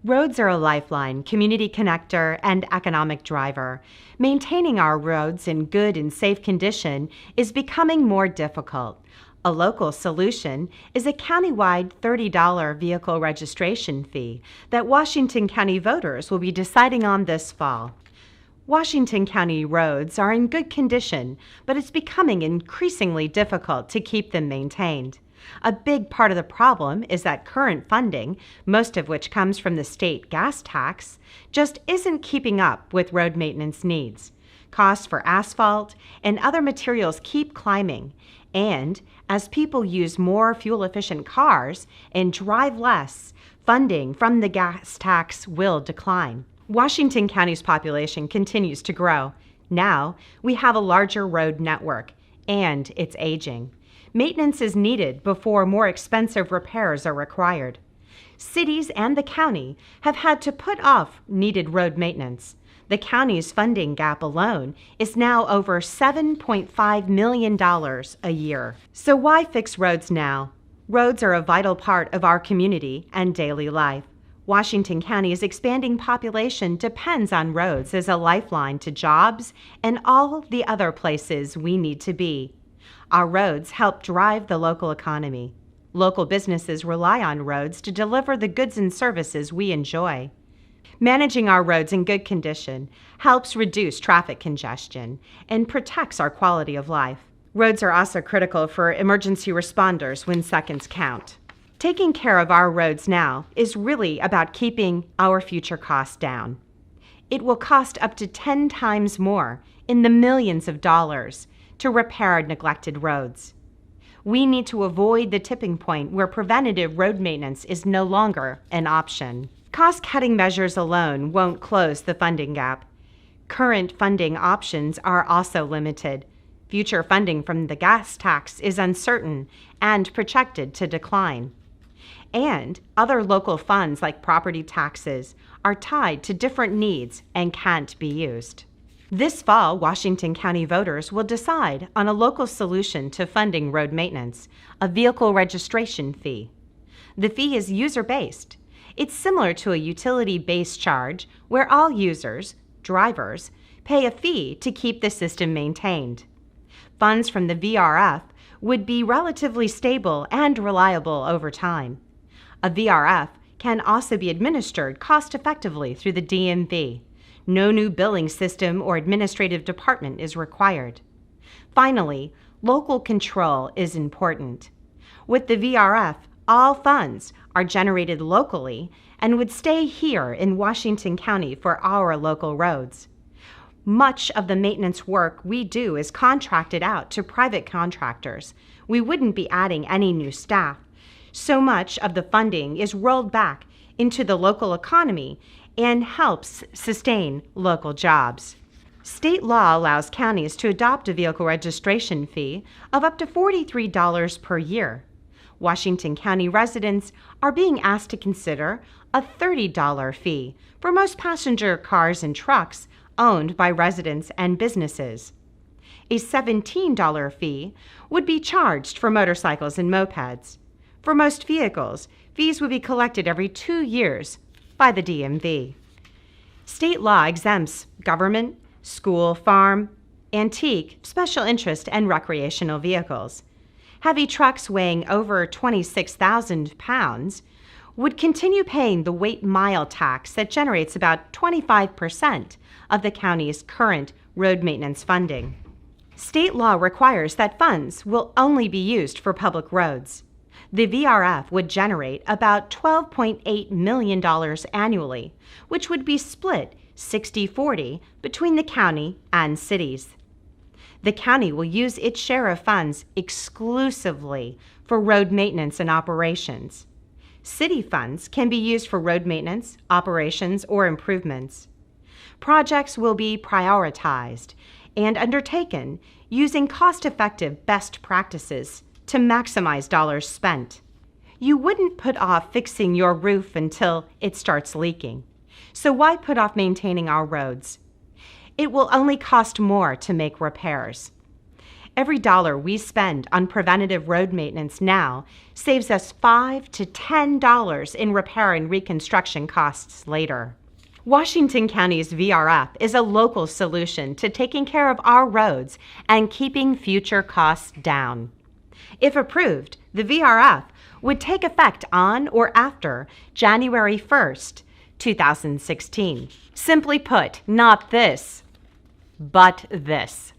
Roads are a lifeline, community connector, and economic driver. Maintaining our roads in good and safe condition is becoming more difficult. A local solution is a countywide $30 vehicle registration fee that Washington County voters will be deciding on this fall. Washington County roads are in good condition, but it's becoming increasingly difficult to keep them maintained. A big part of the problem is that current funding, most of which comes from the state gas tax, just isn't keeping up with road maintenance needs. Costs for asphalt and other materials keep climbing, and as people use more fuel-efficient cars and drive less, funding from the gas tax will decline. Washington County's population continues to grow. Now, we have a larger road network, and it's aging. Maintenance is needed before more expensive repairs are required. Cities and the county have had to put off needed road maintenance. The county's funding gap alone is now over $7.5 million a year. So why fix roads now? Roads are a vital part of our community and daily life. Washington County's expanding population depends on roads as a lifeline to jobs and all the other places we need to be. Our roads help drive the local economy. Local businesses rely on roads to deliver the goods and services we enjoy. Managing our roads in good condition helps reduce traffic congestion and protects our quality of life. Roads are also critical for emergency responders when seconds count. Taking care of our roads now is really about keeping our future costs down. It will cost up to 10 times more, in the millions of dollars, to repair neglected roads. We need to avoid the tipping point where preventative road maintenance is no longer an option. Cost-cutting measures alone won't close the funding gap. Current funding options are also limited. Future funding from the gas tax is uncertain and projected to decline. And other local funds like property taxes are tied to different needs and can't be used. This fall, Washington County voters will decide on a local solution to funding road maintenance, a vehicle registration fee. The fee is user-based. It's similar to a utility-based charge where all users, drivers, pay a fee to keep the system maintained. Funds from the VRF would be relatively stable and reliable over time. A VRF can also be administered cost-effectively through the DMV. No new billing system or administrative department is required. Finally, local control is important. With the VRF, all funds are generated locally and would stay here in Washington County for our local roads. Much of the maintenance work we do is contracted out to private contractors. We wouldn't be adding any new staff. So much of the funding is rolled back into the local economy and helps sustain local jobs. State law allows counties to adopt a vehicle registration fee of up to $43 per year. Washington County residents are being asked to consider a $30 fee for most passenger cars and trucks owned by residents and businesses. A $17 fee would be charged for motorcycles and mopeds. For most vehicles, fees would be collected every 2 years by the DMV. State law exempts government, school, farm, antique, special interest, and recreational vehicles. Heavy trucks weighing over 26,000 pounds would continue paying the weight mile tax that generates about 25% of the county's current road maintenance funding. State law requires that funds will only be used for public roads. The VRF would generate about $12.8 million annually, which would be split 60-40 between the county and cities. The county will use its share of funds exclusively for road maintenance and operations. City funds can be used for road maintenance, operations, or improvements. Projects will be prioritized and undertaken using cost-effective best practices to maximize dollars spent. You wouldn't put off fixing your roof until it starts leaking. So why put off maintaining our roads? It will only cost more to make repairs. Every dollar we spend on preventative road maintenance now saves us $5 to $10 in repair and reconstruction costs later. Washington County's VRF is a local solution to taking care of our roads and keeping future costs down. If approved, the VRF would take effect on or after January 1st, 2016. Simply put, not this, but this.